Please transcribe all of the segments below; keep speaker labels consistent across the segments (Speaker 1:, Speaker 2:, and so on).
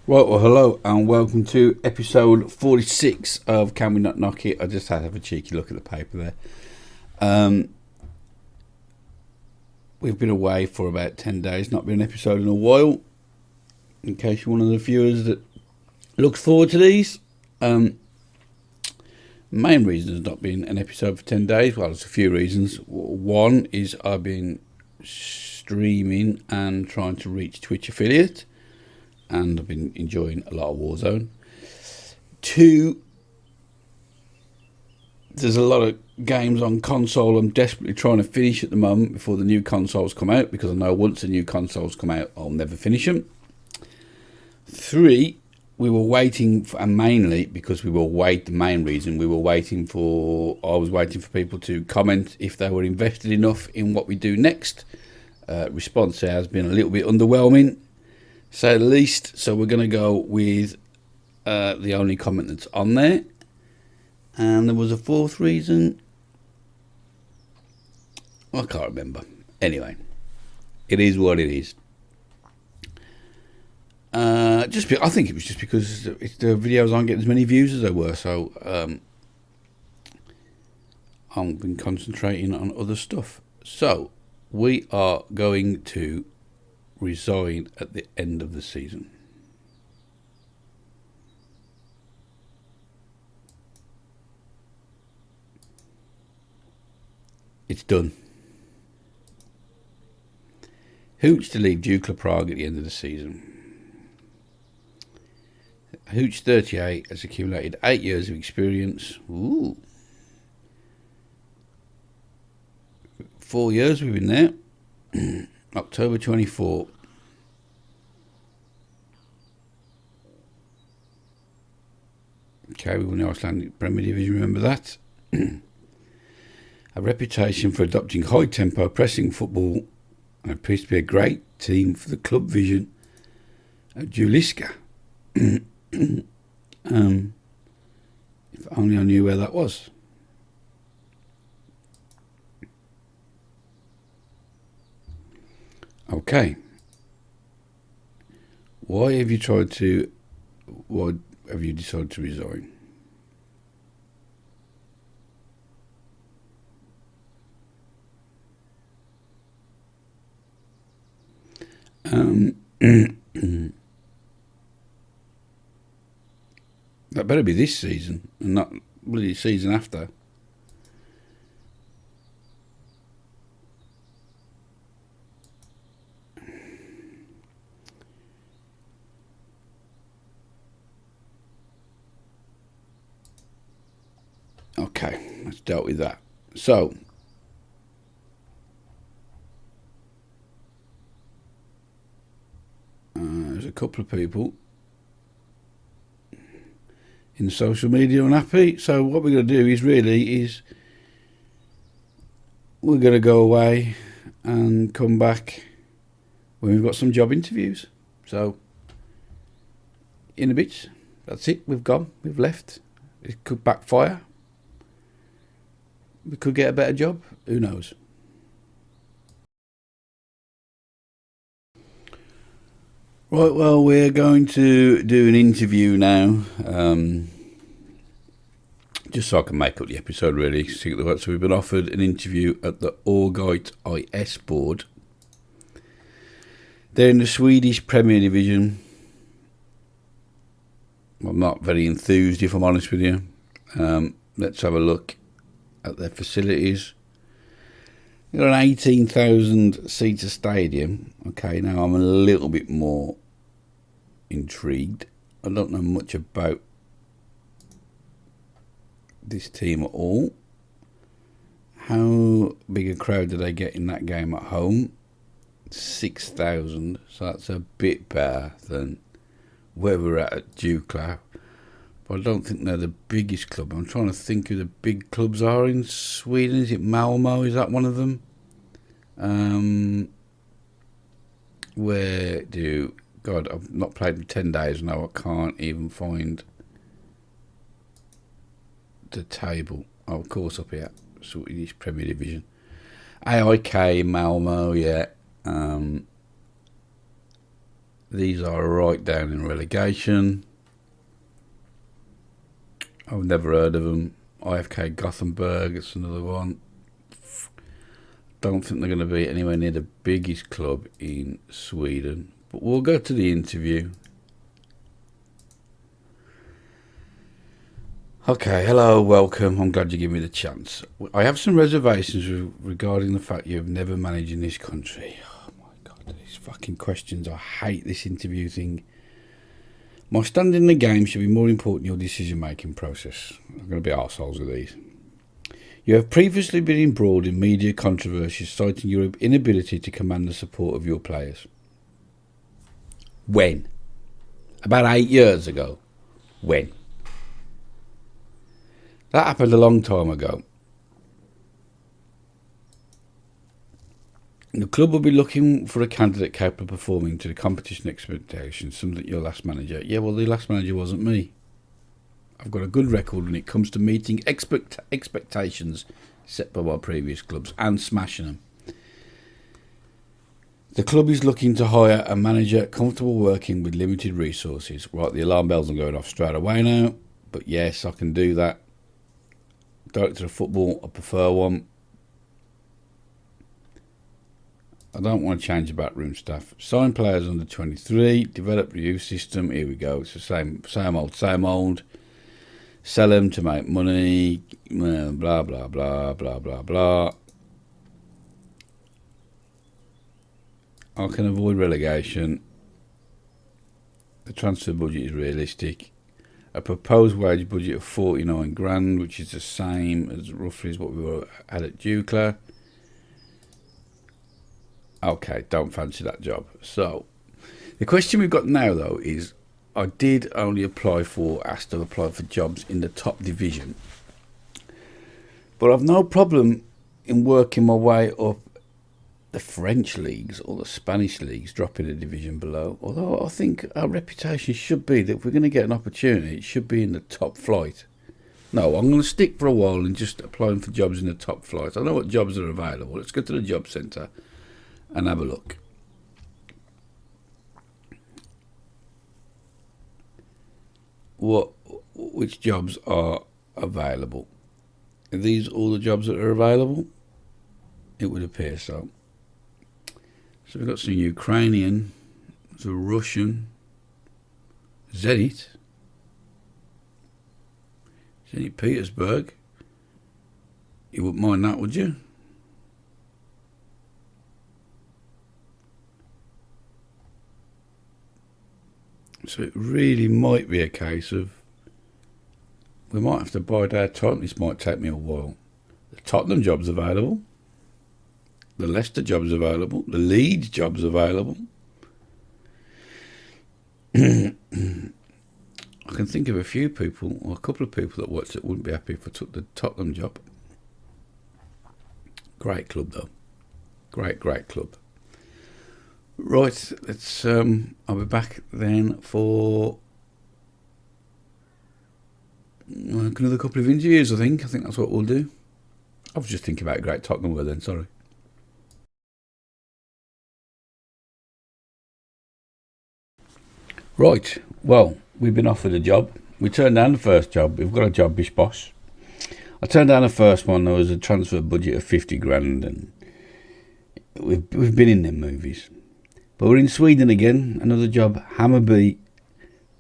Speaker 1: Right, well, hello and welcome to episode 46 of Can We Not Knock It? I just had to have a cheeky look at the paper there. We've been away for about 10 days, not been an episode in a while. In case you're one of the viewers that looks forward to these. Main reason has not been an episode for 10 days. Well, there's a few reasons. One is I've been streaming and trying to reach Twitch affiliate, and I've been enjoying a lot of Warzone. Two, there's a lot of games on console I'm desperately trying to finish at the moment before the new consoles come out, because I know once the new consoles come out, I'll never finish them. Three, we were waiting for, and mainly because I was waiting for people to comment if they were invested enough in what we do next. Response has been a little bit underwhelming, say the least, so we're going to go with the only comment that's on there. And there was a fourth reason, I can't remember. Anyway, it is what it is. I think it was just because the videos aren't getting as many views as they were, so I've been concentrating on other stuff. So we are going to resign at the end of the season. It's done. Hooch to leave Dukla Prague at the end of the season. Hooch 38 has accumulated 8 years of experience. Ooh. 4 years we've been there. October 24. Okay, we won the Icelandic Premier Division, remember that. A reputation for adopting high-tempo pressing football, and appears to be a great team for the club vision of Juliska. If only I knew where that was. Okay. Why have you decided to resign? That better be this season and not bloody season after. Okay, let's deal with that. So, there's a couple of people in social media unhappy. So what we're going to do is we're going to go away and come back when we've got some job interviews. So in a bit, that's it. We've gone. We've left. It could backfire. We could get a better job. Who knows? Right, well, we're going to do an interview now, just so I can make up the episode, really. So we've been offered an interview at the Aargite IS board. They're in the Swedish Premier Division. I'm not very enthused, if I'm honest with you. Let's have a look at their facilities. They've got an 18,000 seater stadium. Okay, now I'm a little bit more intrigued. I don't know much about this team at all. How big a crowd do they get in that game at home? 6,000. So that's a bit better than where we're at Dukla. But I don't think they're the biggest club. I'm trying to think who the big clubs are in Sweden. Is it Malmo? Is that one of them? God, I've not played for 10 days now. I can't even find the table. Oh, of course, up here. Swedish Premier Division. AIK, Malmo, yeah. These are right down in relegation. I've never heard of them. IFK Gothenburg, it's another one. Don't think they're going to be anywhere near the biggest club in Sweden. But we'll go to the interview. Okay, hello, welcome. I'm glad you gave me the chance. I have some reservations regarding the fact you have never managed in this country. Oh my God, these fucking questions. I hate this interview thing. My stand in the game should be more important than your decision-making process. I'm going to be arseholes with these. You have previously been embroiled in media controversies citing your inability to command the support of your players. When? About 8 years ago. When? That happened a long time ago. The club will be looking for a candidate capable of performing to the competition expectations, something your last manager... Yeah, well, the last manager wasn't me. I've got a good record when it comes to meeting expectations set by my previous clubs and smashing them. The club is looking to hire a manager comfortable working with limited resources. Right, the alarm bells are going off straight away now. But yes, I can do that. Director of football, I prefer one. I don't want to change the backroom staff. Sign players under 23. Develop review system. Here we go. It's the same old. Sell them to make money. Blah, blah, blah, blah, blah, blah. I can avoid relegation. The transfer budget is realistic. A proposed wage budget of 49 grand, which is the same as roughly as what we were at Dukla. Okay, don't fancy that job. So, the question we've got now though is, I did only asked to apply for jobs in the top division. But I've no problem in working my way up the French leagues or the Spanish leagues, dropping a division below. Although I think our reputation should be that if we're going to get an opportunity, it should be in the top flight. No, I'm going to stick for a while and just applying for jobs in the top flight. I know what jobs are available. Let's go to the job centre and have a look. Which jobs are available? Are these all the jobs that are available? It would appear so. So we've got some Ukrainian, some Russian, Zenit Petersburg. You wouldn't mind that, would you? So it really might be a case of we might have to bide our time. This might take me a while. The Tottenham job's available. The Leicester job's available. The Leeds job's available. I can think of a few people, or a couple of people that watched it wouldn't be happy if I took the Tottenham job. Great club though. Great club. Right, let's I'll be back then for another couple of interviews, I think that's what we'll do. I was just thinking about a great Tottenham word then, sorry. Right, well, we've been offered a job. We turned down the first job. We've got a job, bish bosh. I turned down the first one. There was a transfer budget of 50 grand and we've been in them movies. But we're in Sweden again. Another job, Hammarby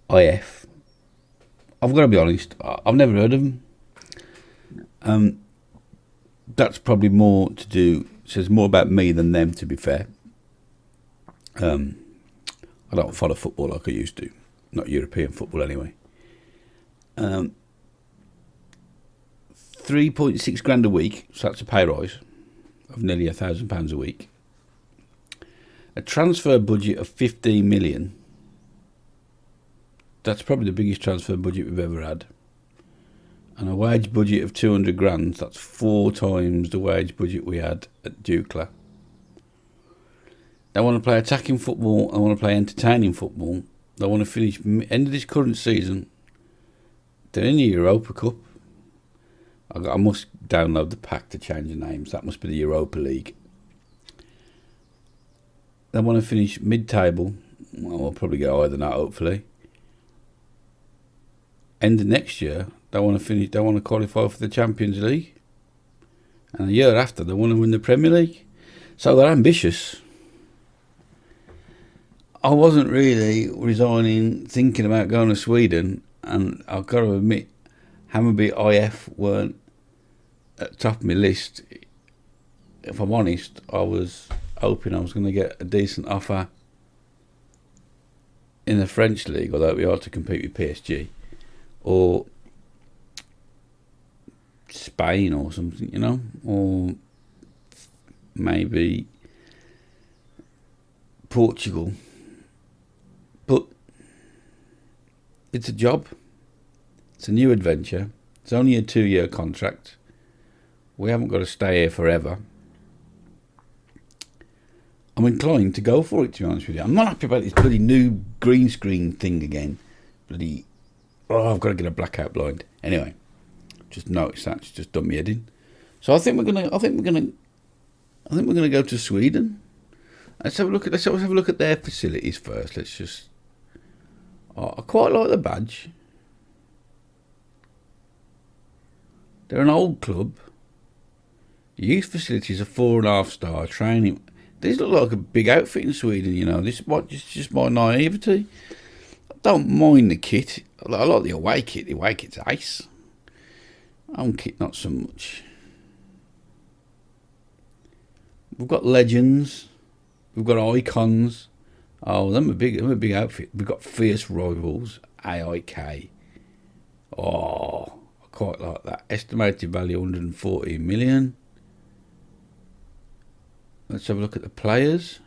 Speaker 1: IF. I've got to be honest, I've never heard of them. That's probably more to do, says more about me than them, to be fair. I don't follow football like I used to. Not European football anyway. 3.6 grand a week, so that's a pay rise of nearly £1,000 a week. A transfer budget of 15 million. That's probably the biggest transfer budget we've ever had. And a wage budget of 200 grand. That's 4 times the wage budget we had at Dukla. They want to play attacking football. They want to play entertaining football. They want to finish end of this current season. They're in the Europa Cup. I must download the pack to change the names. That must be the Europa League. They want to finish mid-table. Well, we'll probably go higher than that, hopefully. End of next year, they want to finish. They want to qualify for the Champions League, and a year after, they want to win the Premier League. So they're ambitious. I wasn't really resigning, thinking about going to Sweden, and I've got to admit, Hammarby IF weren't at the top of my list. If I'm honest, I was hoping I was going to get a decent offer in the French league, although it'd be hard to compete with PSG, or Spain or something, you know, or maybe Portugal. But it's a job. It's a new adventure. It's only a 2-year contract. We haven't got to stay here forever. I'm inclined to go for it, to be honest with you. I'm not happy about this bloody new green screen thing again. Bloody, I've got to get a blackout blind. Anyway, just noticed that. It's just done me head in. So I think we're gonna go to Sweden. Let's have a look at their facilities first. I quite like the badge. They're an old club. The youth facilities are 4.5-star training. These look like a big outfit in Sweden, you know. This is just my naivety. I don't mind the kit. I like the away kit. The away kit's ace. Home kit, not so much. We've got legends. We've got icons. Oh, them a big outfit. We've got fierce rivals. AIK. Oh, I quite like that. Estimated value 140 million. Let's have a look at the players.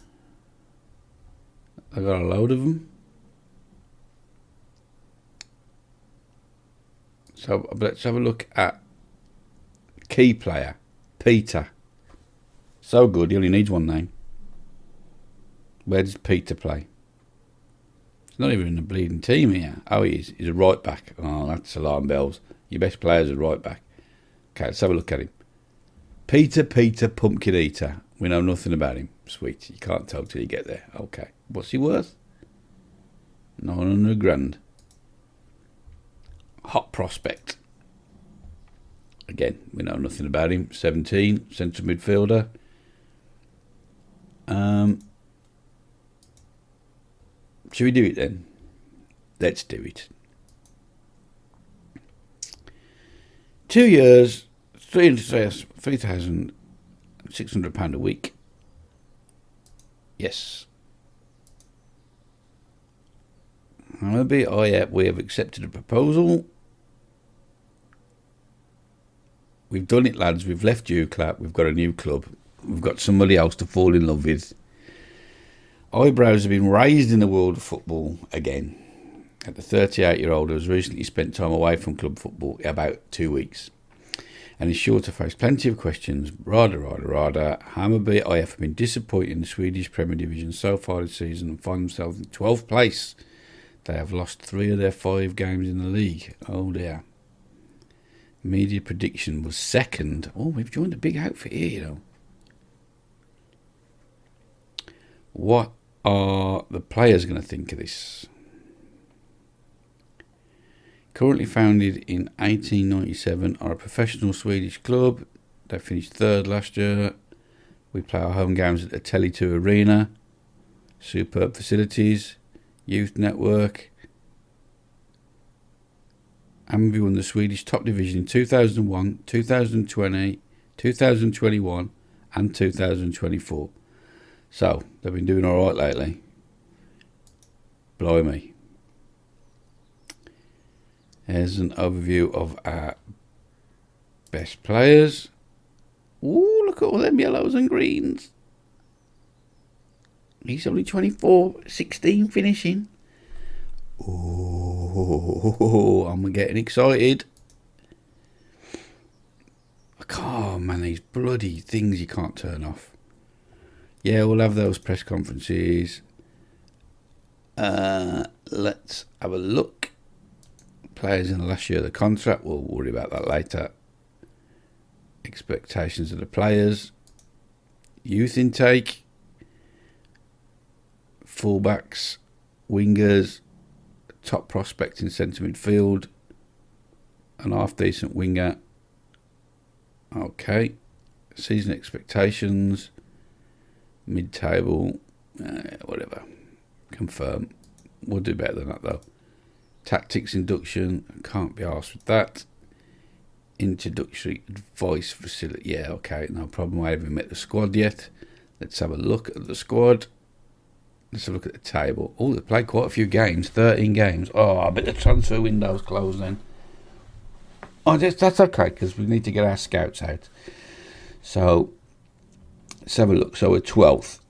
Speaker 1: I got a load of them. So let's have a look at key player, Peter. So good, he only needs one name. Where does Peter play? He's not even in the bleeding team here. Oh, he is. He's a right back. Oh, that's alarm bells. Your best player's a right back. Okay, let's have a look at him. Peter, Pumpkin Eater. We know nothing about him. Sweet. You can't tell till you get there. Okay. What's he worth? 900 grand. Hot prospect. Again, we know nothing about him. 17, central midfielder. Should we do it then? Let's do it. 2 years, £3,600 a week. Yes. Maybe we have accepted a proposal. We've done it, lads. We've left UCLA. We've got a new club. We've got somebody else to fall in love with. Eyebrows have been raised in the world of football again. At the 38-year-old who has recently spent time away from club football, about 2 weeks, and is sure to face plenty of questions. Hammarby IF have been disappointed in the Swedish Premier Division so far this season and find themselves in 12th place. They have lost 3 of their 5 games in the league. Oh dear. Media prediction was second. Oh, we've joined a big outfit here, you know. What are the players going to think of this? Currently founded in 1897, are a professional Swedish club. They finished 3rd last year. We play our home games at the Tele2 Arena. Superb facilities. Youth network. Hammarby won the Swedish top division in 2001, 2020, 2021 and 2024. So, they've been doing alright lately. Blimey. Here's an overview of our best players. Ooh, look at all them yellows and greens. He's only 24, 16 finishing. Oh, I'm getting excited. Oh man, these bloody things you can't turn off. Yeah, we'll have those press conferences. Let's have a look. Players in the last year of the contract, we'll worry about that later. Expectations of the players. Youth intake. Fullbacks wingers, top prospect in centre midfield, an half decent winger. Okay, season expectations, mid-table, whatever. Confirm. We'll do better than that though. Tactics induction, can't be arsed with that. Introductory advice facility, yeah, okay, no problem. I haven't met the squad yet. Let's have a look at the squad. Let's have a look at the table. Oh, they played quite a few games, 13 games. Oh, I bet the transfer window's closed then. Oh, that's okay, because we need to get our scouts out. So, let's have a look. So, we're 12th.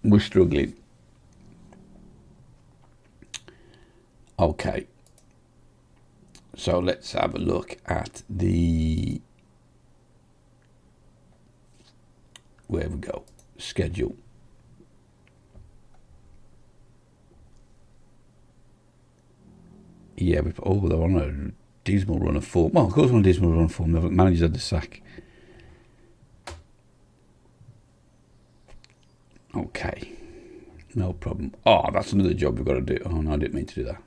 Speaker 1: We're struggling. Okay. So, let's have a look at the... Where we go. Schedule. Yeah, they're on a dismal run of form. Well, of course, on a dismal run of form. The manager's had the sack. Okay. No problem. Oh, that's another job we've got to do. Oh, no, I didn't mean to do that.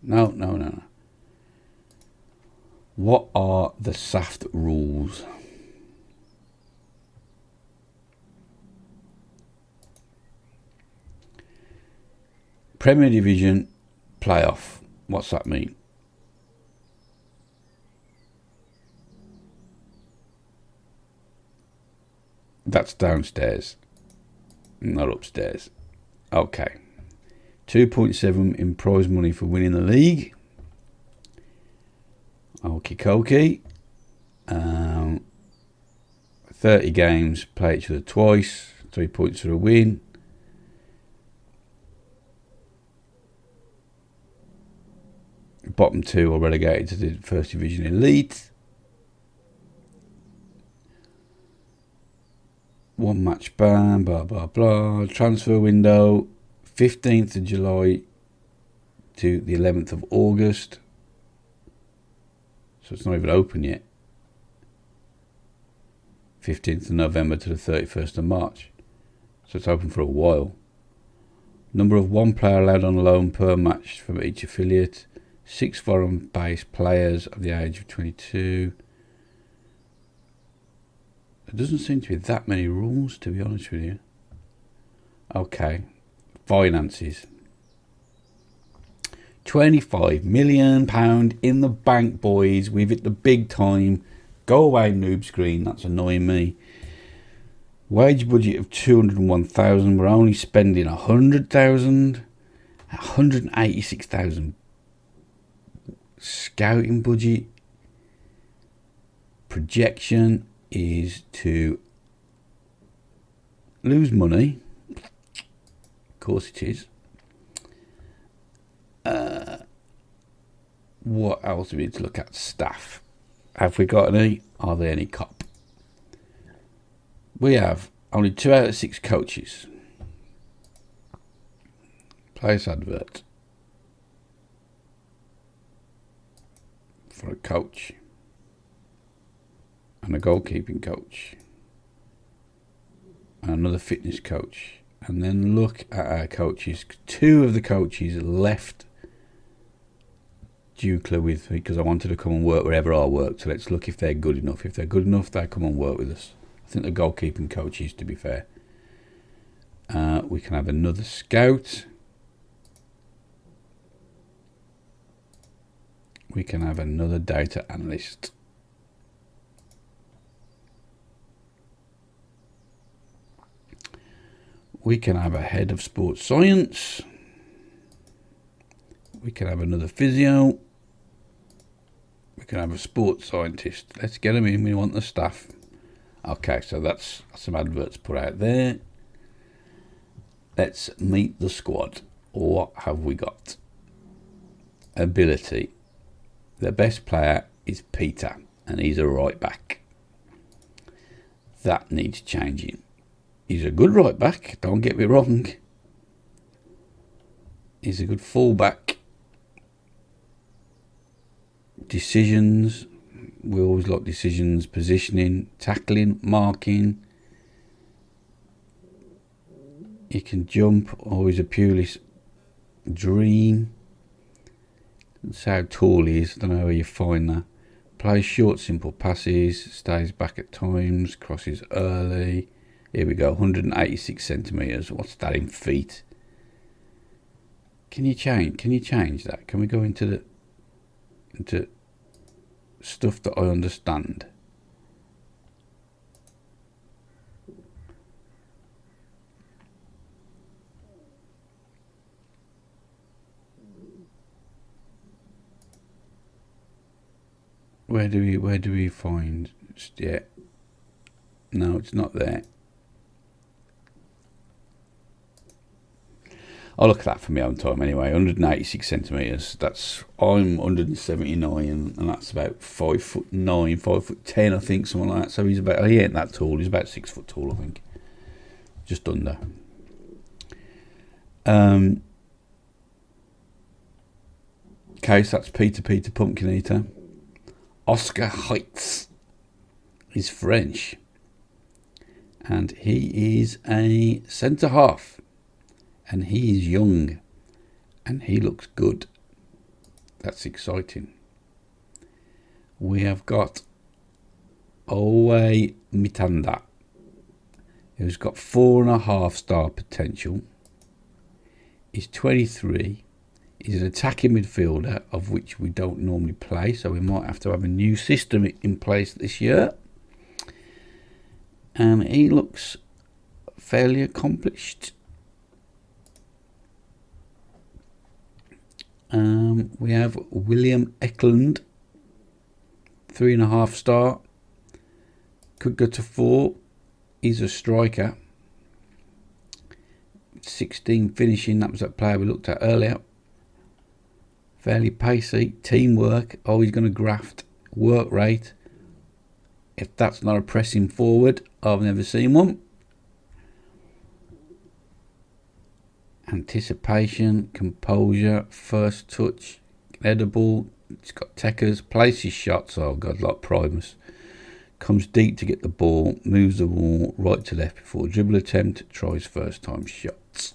Speaker 1: No. What are the SAFT rules? Premier Division playoff. What's that mean? That's downstairs, not upstairs. Okay. 2.7 in prize money for winning the league. Okie dokie. 30 games, play each other twice. 3 points for a win. Bottom two are relegated to the First Division Elite. One match ban, blah, blah, blah. Transfer window, 15th of July to the 11th of August. So it's not even open yet. 15th of November to the 31st of March. So it's open for a while. Number of one player allowed on loan per match from each affiliate. 6 foreign-based players of the age of 22. There doesn't seem to be that many rules, to be honest with you. Okay. Finances. £25 million in the bank, boys. We've hit the big time. Go away, noob screen. That's annoying me. Wage budget of 201,000. We're only spending 100,000. 186,000. Scouting budget. Projection is to lose money. Of course it is. What else do we need to look at? Staff. Have we got any? Are there any cop? We have only 2 out of 6 coaches. Place advert for a coach and a goalkeeping coach and another fitness coach. And then look at our coaches. 2 of the coaches left Dukla with me because I wanted to come and work wherever I work. So let's look if they're good enough. If they're good enough, they come and work with us. I think the goalkeeping coach is, to be fair. We can have another scout. We can have another data analyst. We can have a head of sports science. We can have another physio. We can have a sports scientist. Let's get them in. We want the staff. Okay, so that's some adverts put out there. Let's meet the squad. What have we got? Ability. The best player is Peter, and he's a right back. That needs changing. He's a good right back, don't get me wrong. He's a good full back. Decisions. We always like decisions. Positioning, tackling, marking. He can jump, always a Pulis dream. That's how tall he is, I don't know where you find that. Plays short, simple passes, stays back at times, crosses early. Here we go, 186 centimetres. What's that in feet? Can you change that? Can we go into stuff that I understand? Where do we find? Yeah. No, it's not there. I'll look at that for my own time anyway. 186 centimetres. I'm 179, and that's about 5'9", 5'10", I think, something like that. So he ain't that tall. He's about 6 foot tall, I think, just under. Okay, so that's Peter Pumpkin Eater. Oscar Heights is French, and he is a centre half, and he is young, and he looks good. That's exciting. We have got Owe Mitanda, who's got 4.5 star potential. He's 23. He's an attacking midfielder, of which we don't normally play, so we might have to have a new system in place this year. And he looks fairly accomplished. We have William Eklund, 3.5 star. Could go to 4. He's a striker. 16 finishing, that was that player we looked at earlier. Fairly pacey, teamwork, always going to graft, work rate. If that's not a pressing forward, I've never seen one. Anticipation, composure, first touch, edible. It's got techers, places shots. Oh God, like Primus. Comes deep to get the ball, moves the ball right to left before dribble attempt, tries first time shots.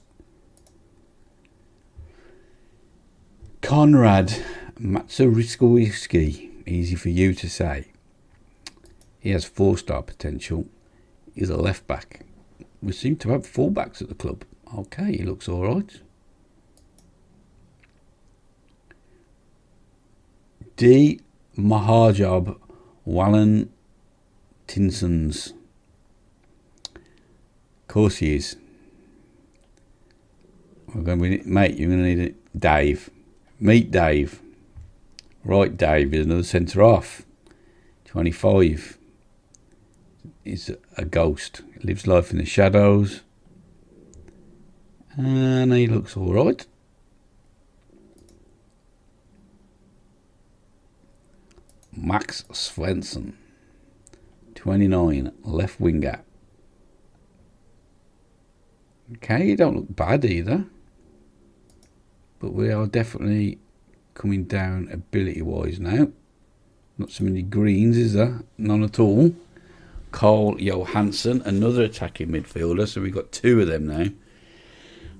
Speaker 1: Konrad Matsuriskowski, easy for you to say. He has 4-star potential. He's a left back. We seem to have fullbacks at the club. Okay, he looks all right. D. Mahajab Wallen Tinsons. Of course he is. Mate, you're going to need it. Dave. Meet Dave. Right, Dave is another centre half. 25. He's a ghost. Lives life in the shadows. And he looks all right. Max Svensson. 29. Left winger. Okay, you don't look bad either. But we are definitely coming down ability-wise now. Not so many greens, is there? None at all. Carl Johansson, another attacking midfielder. So we've got 2 of them now.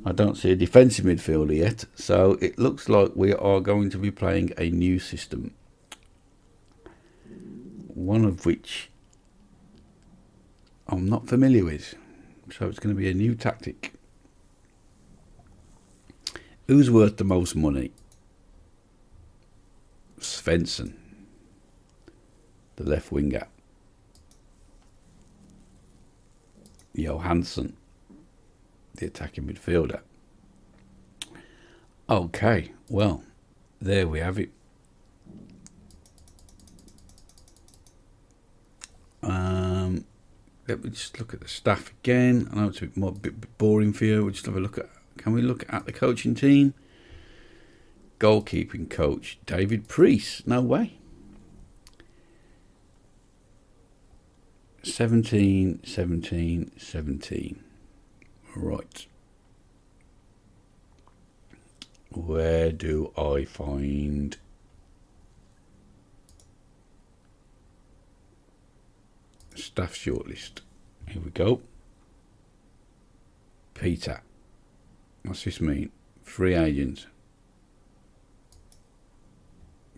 Speaker 1: I don't see a defensive midfielder yet. So it looks like we are going to be playing a new system. One of which I'm not familiar with. So it's going to be a new tactic. Who's worth the most money? Svensson, the left winger. Johansson, the attacking midfielder. Okay, well, there we have it. Let me just look at the staff again. I know it's a bit boring for you. We'll just have a look at. Can we look at the coaching team? Goalkeeping coach David Priest. No way. 17. Right. Where do I find staff shortlist? Here we go. Peter. What's this mean? Free agents.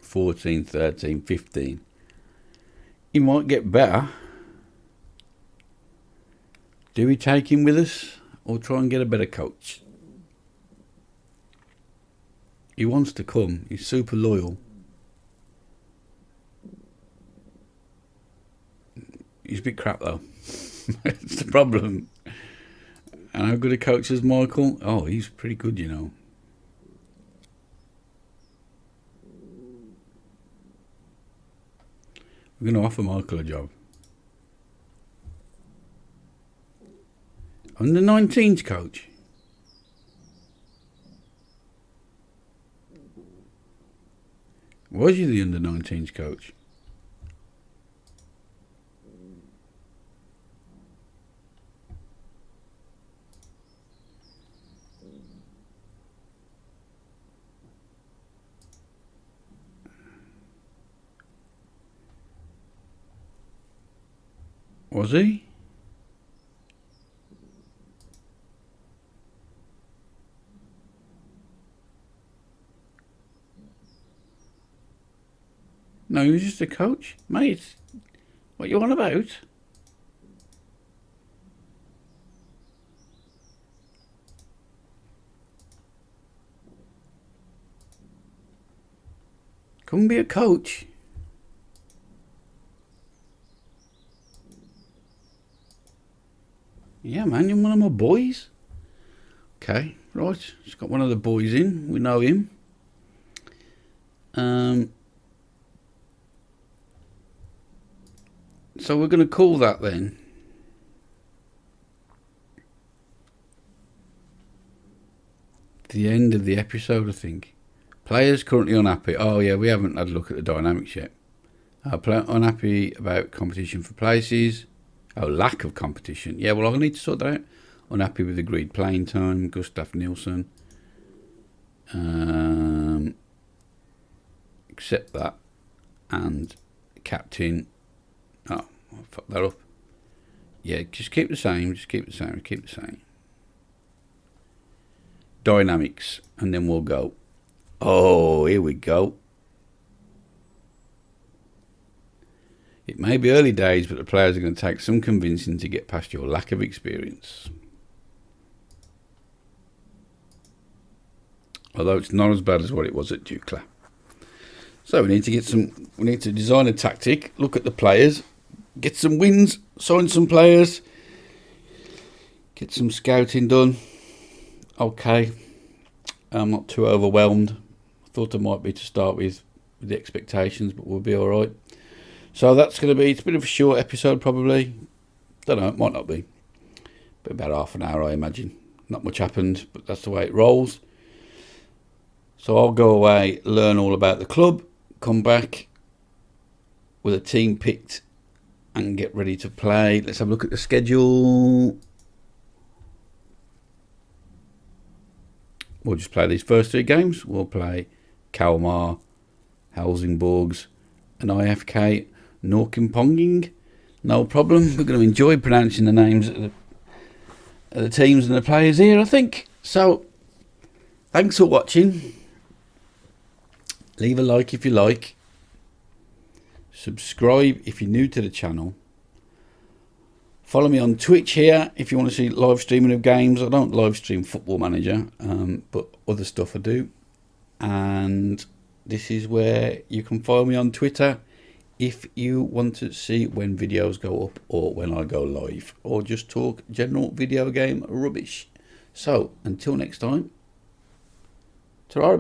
Speaker 1: 14, 13, 15. He might get better. Do we take him with us or try and get a better coach? He wants to come. He's super loyal. He's a bit crap though. That's the problem. And how good a coach is Michael? Oh, he's pretty good, you know. We're going to offer Michael a job. Under 19s coach. Was you the under 19s coach? Was he? No, he was just a coach. Mate, what you on about? Come and be a coach. Yeah, man, you're one of my boys. Okay, right. Just got one of the boys in. We know him. So we're going to call that then. The end of the episode, I think. Players currently unhappy. Oh, yeah, we haven't had a look at the dynamics yet. Unhappy about competition for places. Oh, lack of competition. Yeah, well, I'll need to sort that out. Unhappy with agreed playing time. Gustav Nielsen. Accept that. And captain. Oh, I'll fuck that up. Yeah, just keep the same. Just keep the same. Keep the same. Dynamics. And then we'll go. Oh, here we go. It may be early days, but the players are going to take some convincing to get past your lack of experience. Although it's not as bad as what it was at Dukla. So we need to design a tactic, look at the players, get some wins, sign some players, get some scouting done. Okay. I'm not too overwhelmed. I thought I might be to start with the expectations, but we'll be all right. So that's going to be, it's a bit of a short episode probably. Don't know, it might not be. But about half an hour, I imagine. Not much happened, but that's the way it rolls. So I'll go away, learn all about the club, come back with a team picked and get ready to play. Let's have a look at the schedule. We'll just play these first three games. We'll play Kalmar, Helsingborgs and IFK Norrköping. No problem. We're going to enjoy pronouncing the names of the teams and the players here, I think. So, thanks for watching. Leave a like if you like. Subscribe if you're new to the channel. Follow me on Twitch here if you want to see live streaming of games. I don't live stream Football Manager, but other stuff I do. And this is where you can follow me on Twitter if you want to see when videos go up or when I go live, or just talk general video game rubbish. So, until next time, ta-ra.